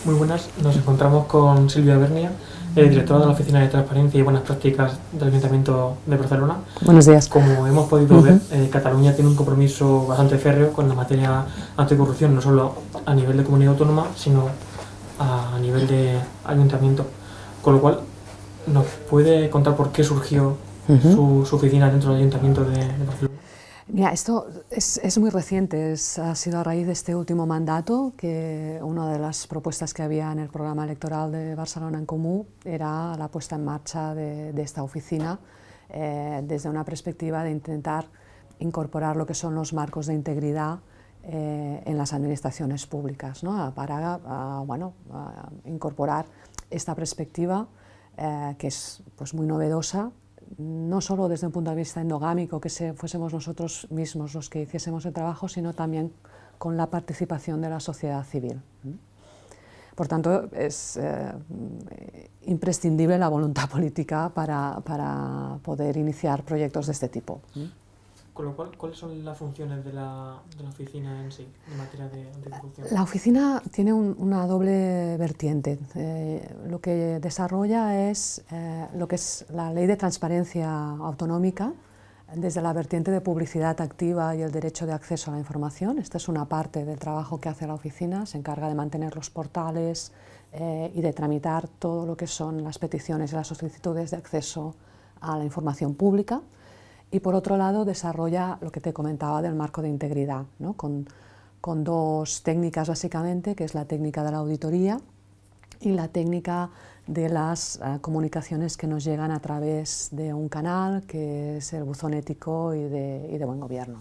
Muy buenas, nos encontramos con Silvia Bernia, directora de la Oficina de Transparencia y Buenas Prácticas del Ayuntamiento de Barcelona. Buenos días. Como hemos podido ver, Cataluña tiene un compromiso bastante férreo con la materia anticorrupción, no solo a nivel de comunidad autónoma, sino a nivel de ayuntamiento. Con lo cual, ¿nos puede contar por qué surgió su oficina dentro del Ayuntamiento de Barcelona? Mira, esto es muy reciente, ha sido a raíz de este último mandato que una de las propuestas que había en el programa electoral de Barcelona en Comú era la puesta en marcha de esta oficina desde una perspectiva de intentar incorporar lo que son los marcos de integridad en las administraciones públicas, ¿no? Para incorporar esta perspectiva que es pues, muy novedosa, no solo desde un punto de vista endogámico, que fuésemos nosotros mismos los que hiciésemos el trabajo, sino también con la participación de la sociedad civil. Por tanto, es imprescindible la voluntad política para poder iniciar proyectos de este tipo. Con lo cual, ¿cuáles son las funciones de la oficina en sí, en materia de anticorrupción? La oficina tiene una doble vertiente. Lo que desarrolla es lo que es la ley de transparencia autonómica, desde la vertiente de publicidad activa y el derecho de acceso a la información. Esta es una parte del trabajo que hace la oficina, se encarga de mantener los portales y de tramitar todo lo que son las peticiones y las solicitudes de acceso a la información pública. Y por otro lado desarrolla lo que te comentaba del marco de integridad, ¿no? con dos técnicas básicamente, que es la técnica de la auditoría y la técnica de las comunicaciones que nos llegan a través de un canal, que es el buzón ético y de buen gobierno.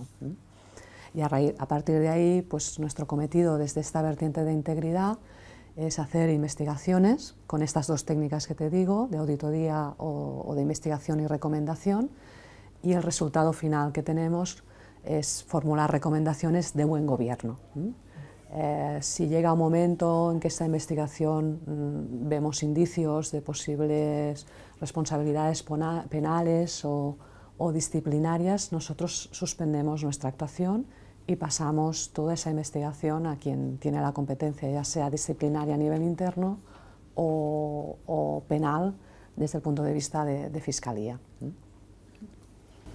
Y a partir de ahí, pues nuestro cometido desde esta vertiente de integridad es hacer investigaciones con estas dos técnicas que te digo, de auditoría o de investigación y recomendación, y el resultado final que tenemos es formular recomendaciones de buen gobierno. Si llega un momento en que esta investigación vemos indicios de posibles responsabilidades penales o disciplinarias, nosotros suspendemos nuestra actuación y pasamos toda esa investigación a quien tiene la competencia, ya sea disciplinaria a nivel interno o penal desde el punto de vista de fiscalía.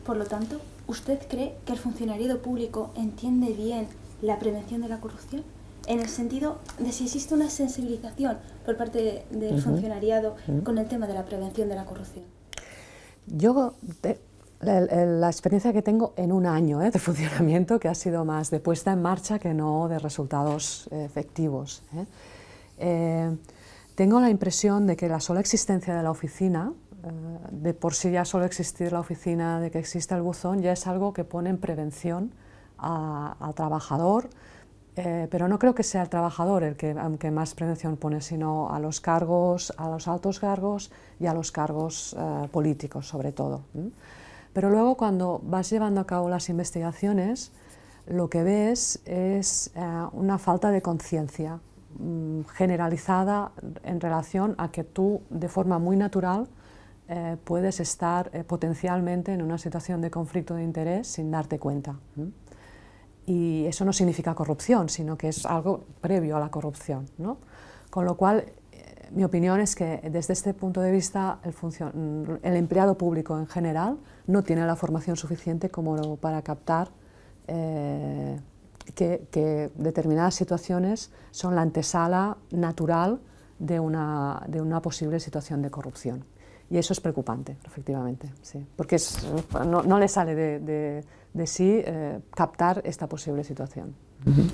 Por lo tanto, ¿usted cree que el funcionariado público entiende bien la prevención de la corrupción? En el sentido de si existe una sensibilización por parte del funcionariado con el tema de la prevención de la corrupción. Yo, la experiencia que tengo en un año de funcionamiento, que ha sido más de puesta en marcha que no de resultados efectivos. Tengo la impresión de que la sola existencia de la oficina, de por sí ya solo existir la oficina, de que existe el buzón, ya es algo que pone en prevención al trabajador, pero no creo que sea el trabajador el que más prevención pone, sino a los cargos, a los altos cargos y a los cargos políticos sobre todo. Pero luego cuando vas llevando a cabo las investigaciones, lo que ves es una falta de conciencia generalizada en relación a que tú de forma muy natural puedes estar potencialmente en una situación de conflicto de interés sin darte cuenta. Y eso no significa corrupción, sino que es algo previo a la corrupción, ¿no? Con lo cual, mi opinión es que desde este punto de vista el empleado público en general no tiene la formación suficiente como para captar que determinadas situaciones son la antesala natural de una posible situación de corrupción. Y eso es preocupante, efectivamente, sí, porque no le sale de sí captar esta posible situación.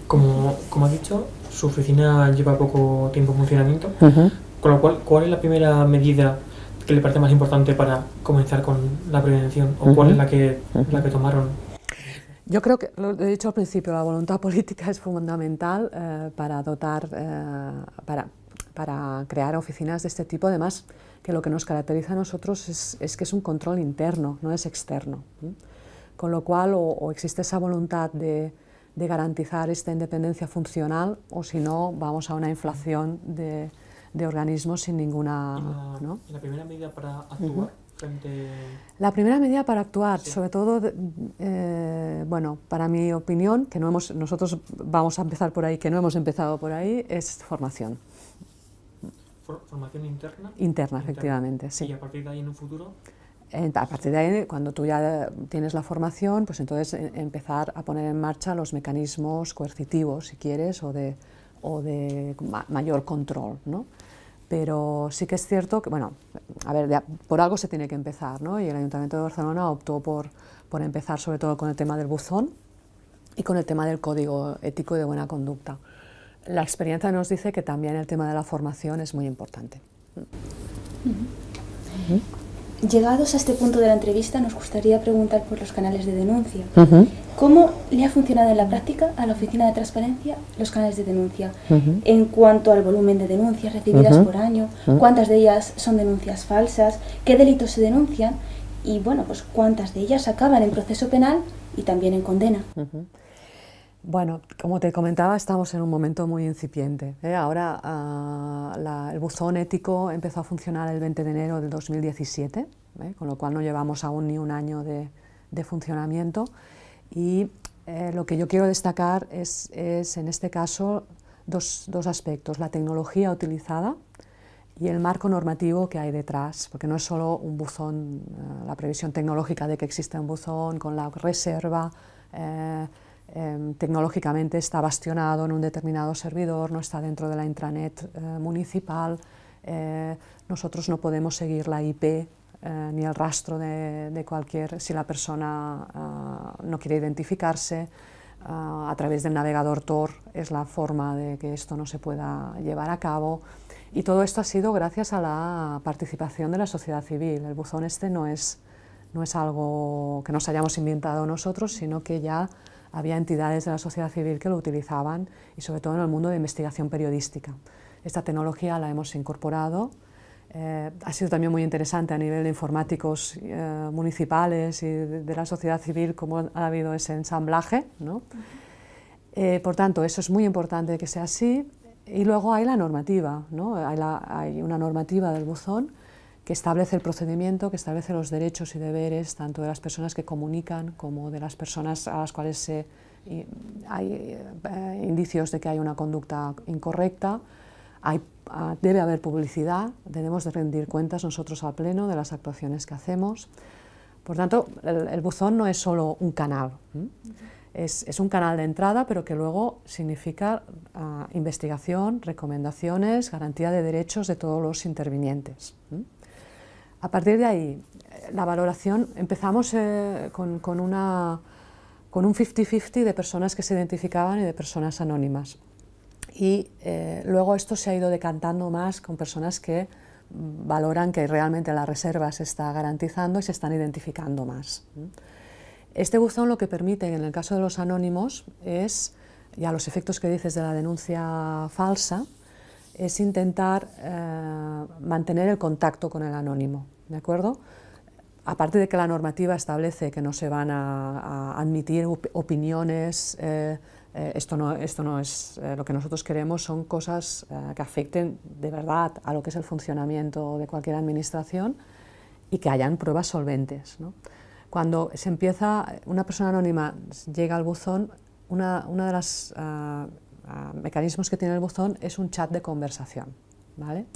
Como ha dicho, su oficina lleva poco tiempo en funcionamiento, con lo cual, ¿cuál es la primera medida que le parece más importante para comenzar con la prevención? ¿O cuál es la que tomaron? Yo creo que, lo he dicho al principio, la voluntad política es fundamental para para crear oficinas de este tipo. Además, que lo que nos caracteriza a nosotros es que es un control interno, no es externo. Con lo cual, o existe esa voluntad de garantizar esta independencia funcional, o si no, vamos a una inflación de organismos sin ninguna... ¿no? ¿Y la primera medida para actuar frente...? La primera medida para actuar, sí, sobre todo, bueno, para mi opinión, que nosotros vamos a empezar por ahí, que no hemos empezado por ahí, es formación. formación interna. Interna, efectivamente, sí. Y a partir de ahí en un futuro. A partir de ahí, cuando tú ya tienes la formación, pues entonces empezar a poner en marcha los mecanismos coercitivos, si quieres, o de mayor control, ¿no? Pero sí que es cierto que, bueno, a ver, por algo se tiene que empezar, ¿no? Y el Ayuntamiento de Barcelona optó por empezar sobre todo con el tema del buzón y con el tema del código ético y de buena conducta. La experiencia nos dice que también el tema de la formación es muy importante. Llegados a este punto de la entrevista, nos gustaría preguntar por los canales de denuncia. ¿Cómo le ha funcionado en la práctica a la Oficina de Transparencia los canales de denuncia? En cuanto al volumen de denuncias recibidas por año, cuántas de ellas son denuncias falsas, qué delitos se denuncian y, bueno, pues cuántas de ellas acaban en proceso penal y también en condena. Bueno, como te comentaba, estamos en un momento muy incipiente, ¿eh? Ahora el buzón ético empezó a funcionar el 20 de enero del 2017, con lo cual no llevamos aún ni un año de funcionamiento. Y lo que yo quiero destacar es en este caso dos aspectos: la tecnología utilizada y el marco normativo que hay detrás, porque no es solo un buzón, la previsión tecnológica de que existe un buzón con la reserva. Tecnológicamente está bastionado en un determinado servidor, no está dentro de la intranet municipal, nosotros no podemos seguir la IP ni el rastro de cualquier, si la persona no quiere identificarse, a través del navegador Tor es la forma de que esto no se pueda llevar a cabo, y todo esto ha sido gracias a la participación de la sociedad civil. El buzón este no es algo que nos hayamos inventado nosotros, sino que ya había entidades de la sociedad civil que lo utilizaban, y sobre todo en el mundo de investigación periodística. Esta tecnología la hemos incorporado. Ha sido también muy interesante a nivel de informáticos municipales y de la sociedad civil cómo ha habido ese ensamblaje, ¿no? Por tanto, eso es muy importante que sea así. Y luego hay la normativa, ¿no? Hay una normativa del buzón que establece el procedimiento, que establece los derechos y deberes tanto de las personas que comunican como de las personas a las cuales hay indicios de que hay una conducta incorrecta. Debe haber publicidad, debemos de rendir cuentas nosotros al Pleno de las actuaciones que hacemos. Por tanto, el buzón no es solo un canal, es un canal de entrada, pero que luego significa investigación, recomendaciones, garantía de derechos de todos los intervinientes. A partir de ahí, la valoración, empezamos con un 50-50 de personas que se identificaban y de personas anónimas. Y luego esto se ha ido decantando más con personas que valoran que realmente la reserva se está garantizando y se están identificando más. Este buzón lo que permite, en el caso de los anónimos, es, y a los efectos que dices de la denuncia falsa, es intentar mantener el contacto con el anónimo, ¿de acuerdo? Aparte de que la normativa establece que no se van a admitir opiniones, esto no es lo que nosotros queremos, son cosas que afecten de verdad a lo que es el funcionamiento de cualquier administración y que hayan pruebas solventes, ¿no? Cuando se empieza, una persona anónima llega al buzón, una de las mecanismos que tiene el buzón es un chat de conversación, ¿vale?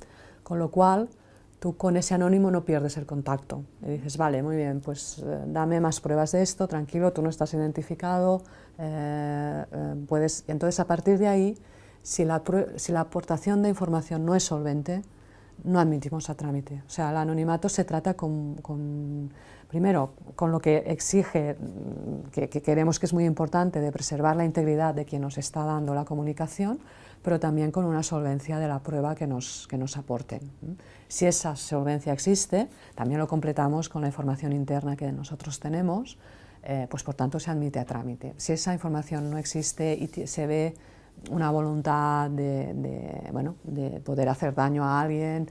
Con lo cual, tú con ese anónimo no pierdes el contacto. Le dices, vale, muy bien, pues dame más pruebas de esto, tranquilo, tú no estás identificado, puedes... Entonces, a partir de ahí, si la aportación de información no es solvente, no admitimos a trámite. O sea, el anonimato se trata primero, con lo que exige, que queremos que es muy importante, de preservar la integridad de quien nos está dando la comunicación, pero también con una solvencia de la prueba que nos aporten. Si esa solvencia existe, también lo completamos con la información interna que nosotros tenemos, pues por tanto se admite a trámite. Si esa información no existe y se ve una voluntad de poder hacer daño a alguien,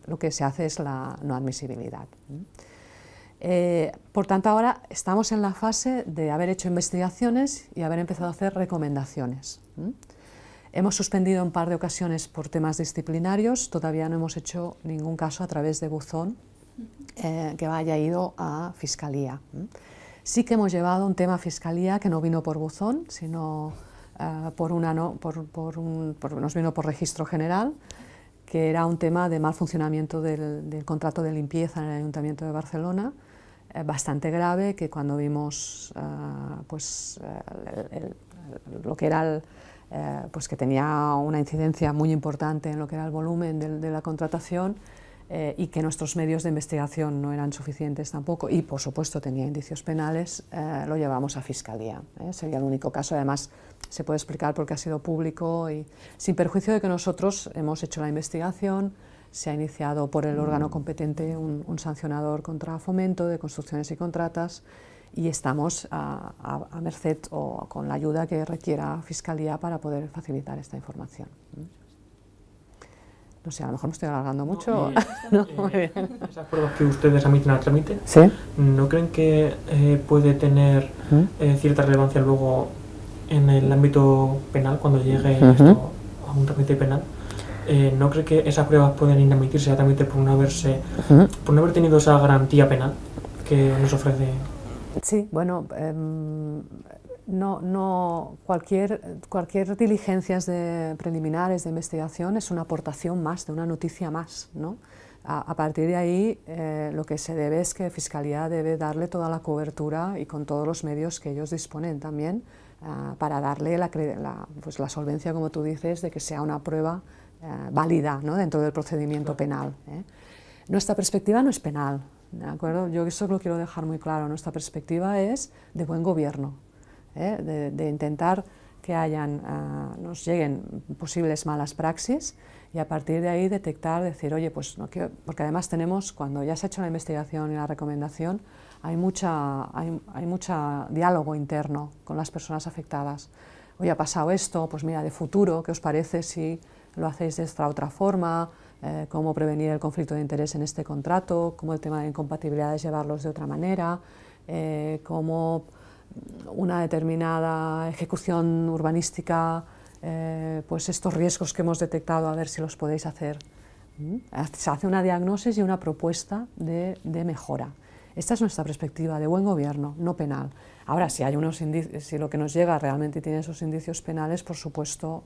lo que se hace es la no admisibilidad. Por tanto, ahora estamos en la fase de haber hecho investigaciones y haber empezado a hacer recomendaciones. Hemos suspendido en un par de ocasiones por temas disciplinarios, todavía no hemos hecho ningún caso a través de buzón que haya ido a Fiscalía. Sí que hemos llevado un tema a Fiscalía que no vino por buzón, sino nos vino por registro general, que era un tema de mal funcionamiento del contrato de limpieza en el Ayuntamiento de Barcelona, bastante grave, que cuando vimos lo que era pues que tenía una incidencia muy importante en lo que era el volumen de la contratación, y que nuestros medios de investigación no eran suficientes tampoco, y por supuesto tenía indicios penales, lo llevamos a Fiscalía. Sería el único caso, además se puede explicar porque ha sido público, y sin perjuicio de que nosotros hemos hecho la investigación, se ha iniciado por el órgano competente un sancionador contra Fomento de Construcciones y Contratas, y estamos a merced o con la ayuda que requiera Fiscalía para poder facilitar esta información. No sé, a lo mejor me estoy alargando mucho. Esas pruebas que ustedes admiten al trámite, ¿Sí? ¿no creen que puede tener cierta relevancia luego en el ámbito penal cuando llegue esto a un trámite penal? ¿No cree que esas pruebas pueden inadmitirse a trámite por no haber tenido esa garantía penal que nos ofrece? Sí, bueno, cualquier diligencias preliminares de investigación es una aportación más, de una noticia más, ¿no? A partir de ahí, lo que se debe es que Fiscalía debe darle toda la cobertura y con todos los medios que ellos disponen también, para darle la solvencia, como tú dices, de que sea una prueba válida, ¿no?, dentro del procedimiento penal. Nuestra perspectiva no es penal, ¿de acuerdo? Yo eso lo quiero dejar muy claro. Nuestra perspectiva es de buen gobierno, de intentar que nos lleguen posibles malas praxis, y a partir de ahí detectar, decir, oye, pues no quiero, porque además tenemos, cuando ya se ha hecho la investigación y la recomendación, hay mucha diálogo interno con las personas afectadas. Oye, ha pasado esto, pues mira, de futuro, ¿qué os parece si lo hacéis de esta otra forma? Cómo prevenir el conflicto de interés en este contrato, cómo el tema de incompatibilidades llevarlos de otra manera, cómo una determinada ejecución urbanística, pues estos riesgos que hemos detectado, a ver si los podéis hacer. Se hace una diagnosis y una propuesta de mejora. Esta es nuestra perspectiva de buen gobierno, no penal. Ahora, si lo que nos llega realmente tiene esos indicios penales, por supuesto,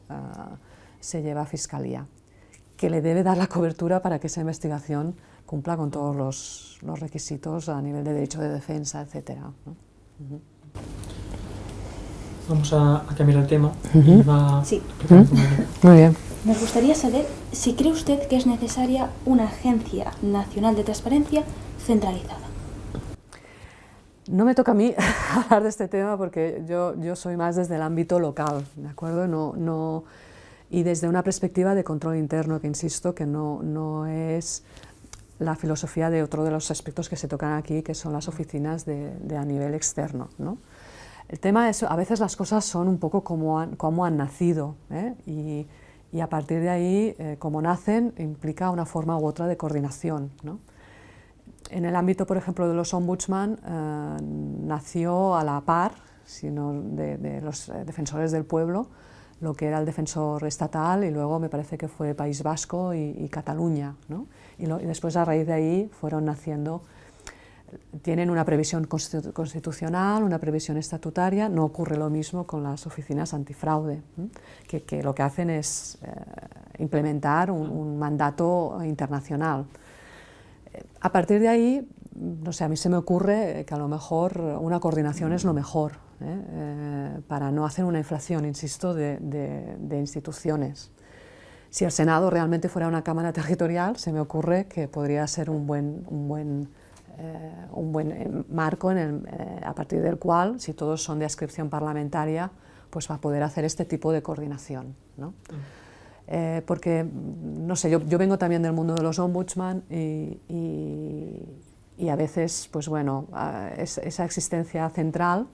se lleva a Fiscalía, que le debe dar la cobertura para que esa investigación cumpla con todos los requisitos a nivel de derecho de defensa, etc. Vamos a cambiar el tema. Sí. Muy bien. Nos gustaría saber si cree usted que es necesaria una Agencia Nacional de Transparencia centralizada. No me toca a mí hablar de este tema porque yo soy más desde el ámbito local, ¿de acuerdo? Y desde una perspectiva de control interno, que insisto que no es la filosofía de otro de los aspectos que se tocan aquí, que son las oficinas a nivel externo, ¿no? El tema es, a veces las cosas son un poco como han nacido, y a partir de ahí, como nacen, implica una forma u otra de coordinación, ¿no? En el ámbito, por ejemplo, de los ombudsman, nació a la par, sino de los defensores del pueblo, lo que era el defensor estatal, y luego me parece que fue País Vasco y Cataluña, ¿no? Y después, a raíz de ahí, fueron naciendo. Tienen una previsión constitucional, una previsión estatutaria. No ocurre lo mismo con las oficinas antifraude, que lo que hacen es implementar un mandato internacional. A partir de ahí, no sé, a mí se me ocurre que a lo mejor una coordinación es lo mejor, para no hacer una inflación, insisto, de instituciones. Si el Senado realmente fuera una Cámara territorial, se me ocurre que podría ser un buen marco a partir del cual, si todos son de adscripción parlamentaria, pues va a poder hacer este tipo de coordinación, ¿no? Porque, no sé, yo vengo también del mundo de los ombudsman y a veces, pues bueno, esa existencia central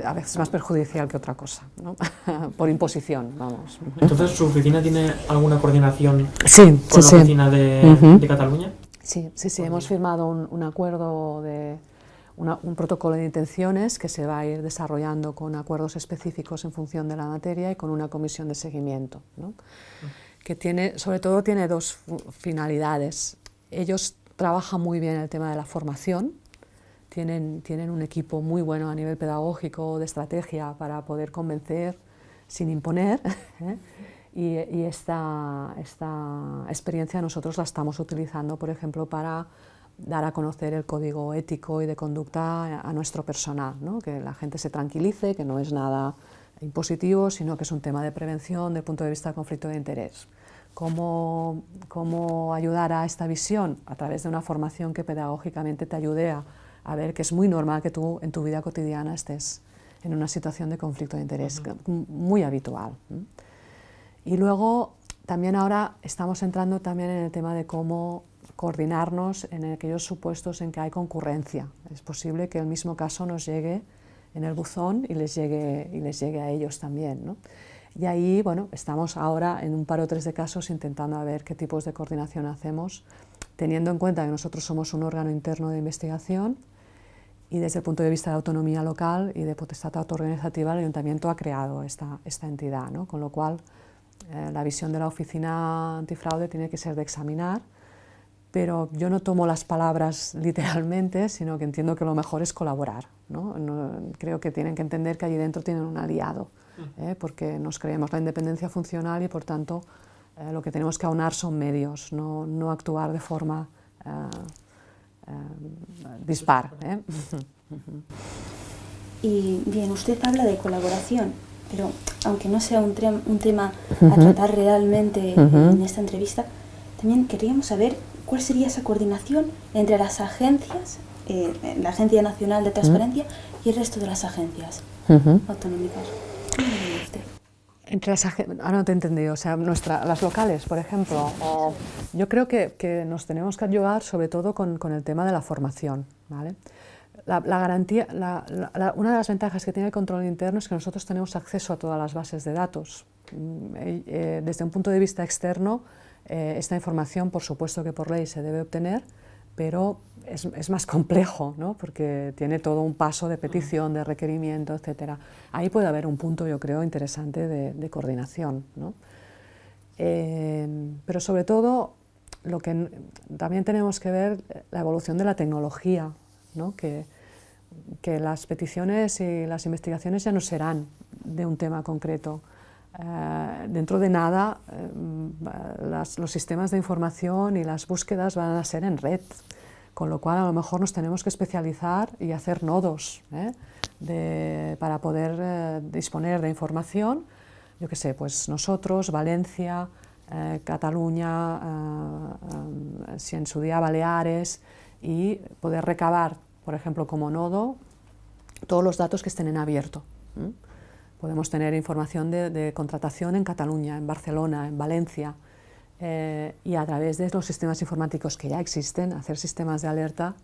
a veces es más perjudicial que otra cosa, ¿no? Por imposición, vamos. Entonces, ¿su oficina tiene alguna coordinación con la oficina de Cataluña? Sí, hemos firmado un acuerdo un protocolo de intenciones que se va a ir desarrollando con acuerdos específicos en función de la materia y con una comisión de seguimiento, ¿no? Que sobre todo tiene dos finalidades. Ellos trabajan muy bien el tema de la formación, tienen un equipo muy bueno a nivel pedagógico, de estrategia, para poder convencer sin imponer, Y esta experiencia nosotros la estamos utilizando, por ejemplo, para dar a conocer el código ético y de conducta a nuestro personal, ¿no? Que la gente se tranquilice, que no es nada impositivo, sino que es un tema de prevención desde el punto de vista de conflicto de interés. ¿Cómo ayudar a esta visión? A través de una formación que pedagógicamente te ayude a ver que es muy normal que tú en tu vida cotidiana estés en una situación de conflicto de interés, muy habitual. Y luego también ahora estamos entrando también en el tema de cómo coordinarnos en aquellos supuestos en que hay concurrencia. Es posible que el mismo caso nos llegue en el buzón y les llegue a ellos también, ¿no? Y ahí, bueno, estamos ahora en un par o tres de casos intentando a ver qué tipos de coordinación hacemos, teniendo en cuenta que nosotros somos un órgano interno de investigación y desde el punto de vista de autonomía local y de potestad autoorganizativa el Ayuntamiento ha creado esta entidad, ¿no? Con lo cual la visión de la Oficina Antifraude tiene que ser de examinar, pero yo no tomo las palabras literalmente, sino que entiendo que lo mejor es colaborar, ¿no? Creo que tienen que entender que allí dentro tienen un aliado, porque nos creemos la independencia funcional y por tanto lo que tenemos que aunar son medios, no actuar de forma dispar. Y bien, usted habla de colaboración, pero aunque no sea un tema a tratar realmente en esta entrevista, también queríamos saber cuál sería esa coordinación entre las agencias, la Agencia Nacional de Transparencia y el resto de las agencias autonómicas. ¿Cómo lo ve usted? Entre las ahora no te he entendido, o sea, las locales, por ejemplo. Yo creo que nos tenemos que ayudar sobre todo con el tema de la formación, ¿vale? La garantía, una de las ventajas que tiene el control interno es que nosotros tenemos acceso a todas las bases de datos. Desde un punto de vista externo, esta información, por supuesto que por ley se debe obtener, pero es más complejo, ¿no? Porque tiene todo un paso de petición, de requerimiento, etc. Ahí puede haber un punto, yo creo, interesante de coordinación, ¿no? Pero sobre todo, lo que también tenemos que ver la evolución de la tecnología, ¿no? Que las peticiones y las investigaciones ya no serán de un tema concreto. Dentro de nada, los sistemas de información y las búsquedas van a ser en red, con lo cual a lo mejor nos tenemos que especializar y hacer nodos para poder disponer de información. Yo qué sé, pues nosotros, Valencia, Cataluña, si en su día Baleares, y poder recabar, por ejemplo, como nodo, todos los datos que estén en abierto. Podemos tener información de contratación en Cataluña, en Barcelona, en Valencia, y a través de los sistemas informáticos que ya existen, hacer sistemas de alerta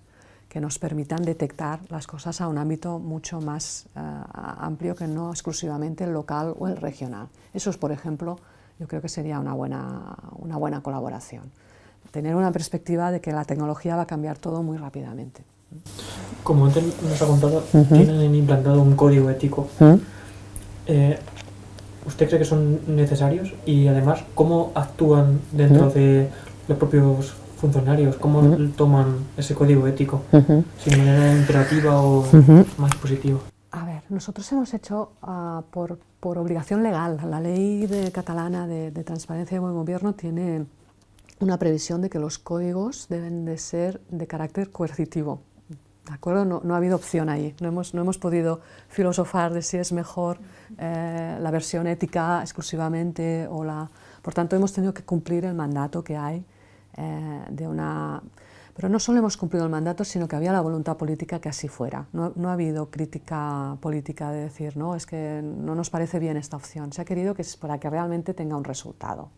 que nos permitan detectar las cosas a un ámbito mucho más amplio que no exclusivamente el local o el regional. Eso es, por ejemplo, yo creo que sería una buena colaboración. Tener una perspectiva de que la tecnología va a cambiar todo muy rápidamente. Como antes nos ha contado, tienen implantado un código ético. ¿Usted cree que son necesarios? Y además, ¿cómo actúan dentro de los propios funcionarios? ¿Cómo toman ese código ético? ¿Si de manera imperativa o más positiva? A ver, nosotros hemos hecho por obligación legal. La ley catalana de transparencia y buen gobierno tiene una previsión de que los códigos deben de ser de carácter coercitivo. ¿De acuerdo? No ha habido opción ahí. No hemos podido filosofar de si es mejor la versión ética exclusivamente o la... Por tanto, hemos tenido que cumplir el mandato que hay Pero no solo hemos cumplido el mandato, sino que había la voluntad política que así fuera. No ha habido crítica política de decir, no, es que no nos parece bien esta opción. Se ha querido que es para que realmente tenga un resultado.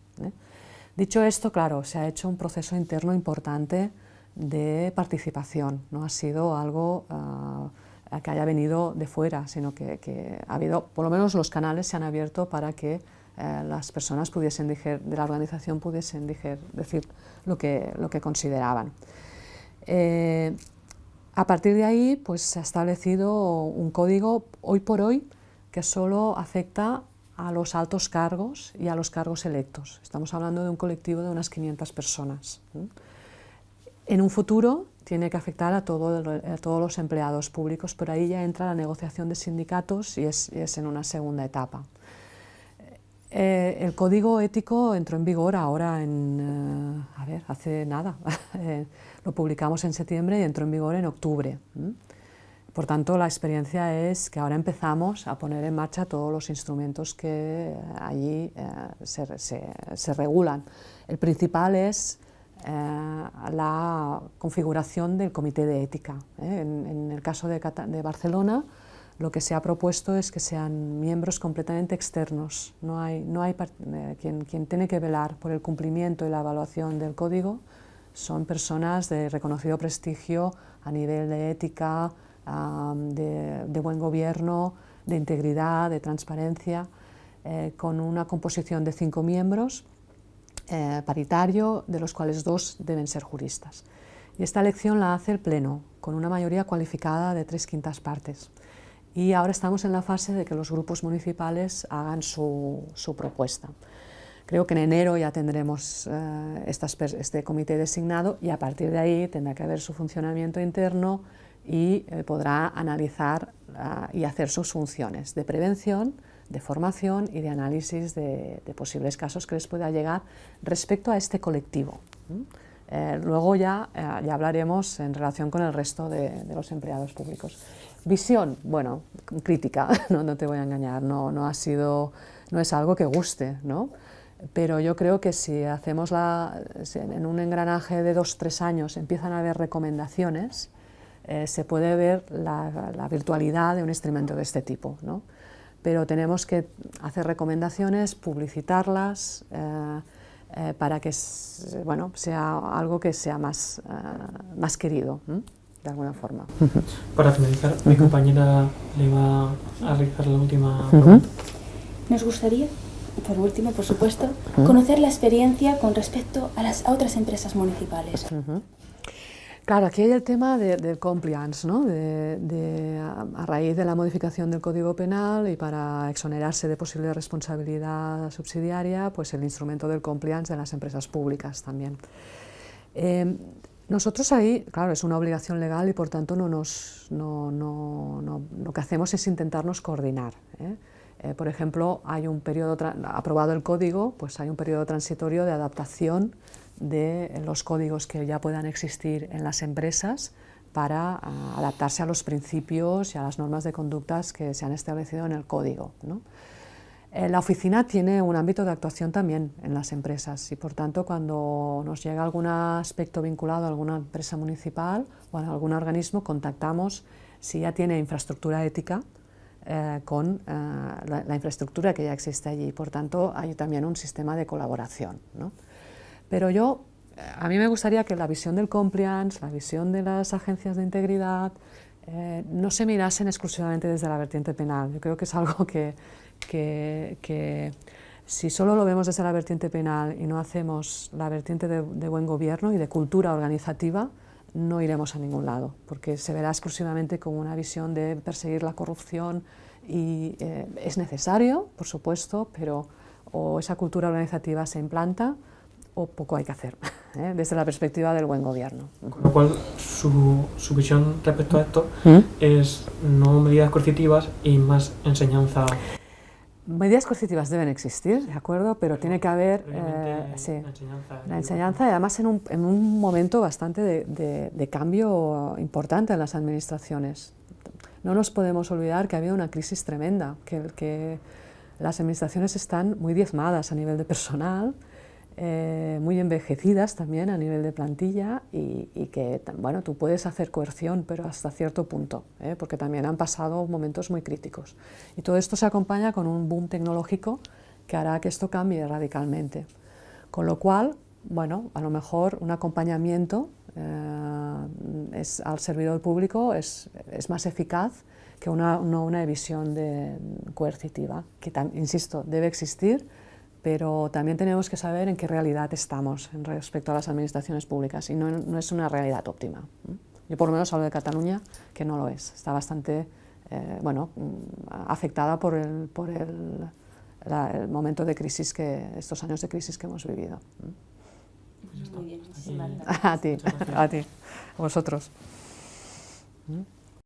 Dicho esto, claro, se ha hecho un proceso interno importante de participación. No ha sido algo que haya venido de fuera, sino que ha habido, por lo menos los canales se han abierto para que las personas pudiesen de la organización pudiesen decir lo que consideraban. A partir de ahí, pues se ha establecido un código hoy por hoy que solo afecta a los altos cargos y a los cargos electos. Estamos hablando de un colectivo de unas 500 personas. En un futuro tiene que afectar a todos los empleados públicos, pero ahí ya entra la negociación de sindicatos y es en una segunda etapa. El código ético entró en vigor ahora hace nada. Lo publicamos en septiembre y entró en vigor en octubre. Por tanto, la experiencia es que ahora empezamos a poner en marcha todos los instrumentos que allí se regulan. El principal es la configuración del comité de ética. En el caso de Barcelona, lo que se ha propuesto es que sean miembros completamente externos. Quien tiene que velar por el cumplimiento y la evaluación del código son personas de reconocido prestigio a nivel de ética, de buen gobierno, de integridad, de transparencia, con una composición de 5 miembros, paritario, de los cuales 2 deben ser juristas. Y esta elección la hace el Pleno, con una mayoría cualificada de 3/5 partes. Y ahora estamos en la fase de que los grupos municipales hagan su propuesta. Creo que en enero ya tendremos este comité designado y a partir de ahí tendrá que haber su funcionamiento interno y podrá analizar y hacer sus funciones de prevención, de formación y de análisis de posibles casos que les pueda llegar respecto a este colectivo. Luego ya hablaremos en relación con el resto de los empleados públicos. Visión, bueno, crítica, no te voy a engañar, no es algo que guste, ¿no? Pero yo creo que si hacemos en un engranaje de 2-3 años empiezan a haber recomendaciones, se puede ver la virtualidad de un instrumento de este tipo, ¿no? Pero tenemos que hacer recomendaciones, publicitarlas, para que sea algo que sea más querido, de alguna forma. Para finalizar, mi compañera le va a realizar la última pregunta. Nos gustaría, por último, por supuesto, conocer la experiencia con respecto a otras empresas municipales. Claro, aquí hay el tema del compliance, ¿no? A raíz de la modificación del Código Penal y para exonerarse de posible responsabilidad subsidiaria, pues el instrumento del compliance de las empresas públicas también. Nosotros ahí, claro, es una obligación legal y por tanto lo que hacemos es intentarnos coordinar. Por ejemplo, hay un periodo, aprobado el código, pues hay un periodo transitorio de adaptación de los códigos que ya puedan existir en las empresas para adaptarse a los principios y a las normas de conductas que se han establecido en el código, ¿no? La oficina tiene un ámbito de actuación también en las empresas y por tanto cuando nos llega algún aspecto vinculado a alguna empresa municipal o a algún organismo contactamos si ya tiene infraestructura ética con la infraestructura que ya existe allí. Por tanto hay también un sistema de colaboración, ¿no? Pero a mí me gustaría que la visión del compliance, la visión de las agencias de integridad, no se mirasen exclusivamente desde la vertiente penal. Yo creo que es algo que si solo lo vemos desde la vertiente penal y no hacemos la vertiente de buen gobierno y de cultura organizativa, no iremos a ningún lado, porque se verá exclusivamente como una visión de perseguir la corrupción y es necesario, por supuesto, pero o esa cultura organizativa se implanta o poco hay que hacer, desde la perspectiva del buen gobierno. Con lo cual, su visión respecto a esto es no medidas coercitivas y más enseñanza. Medidas coercitivas deben existir, ¿de acuerdo? Pero tiene que haber la enseñanza y además en un momento bastante de cambio importante en las administraciones. No nos podemos olvidar que ha habido una crisis tremenda, que las administraciones están muy diezmadas a nivel de personal, muy envejecidas también a nivel de plantilla y que, bueno, tú puedes hacer coerción, pero hasta cierto punto, porque también han pasado momentos muy críticos. Y todo esto se acompaña con un boom tecnológico que hará que esto cambie radicalmente. Con lo cual, bueno, a lo mejor un acompañamiento al servidor público es más eficaz que una visión coercitiva, que, insisto, debe existir, pero también tenemos que saber en qué realidad estamos respecto a las administraciones públicas y no es una realidad óptima. Yo por lo menos hablo de Cataluña, que no lo es, está bastante afectada por el momento de crisis, estos años de crisis que hemos vivido. Muy bien, muchísimas gracias. A ti, a vosotros.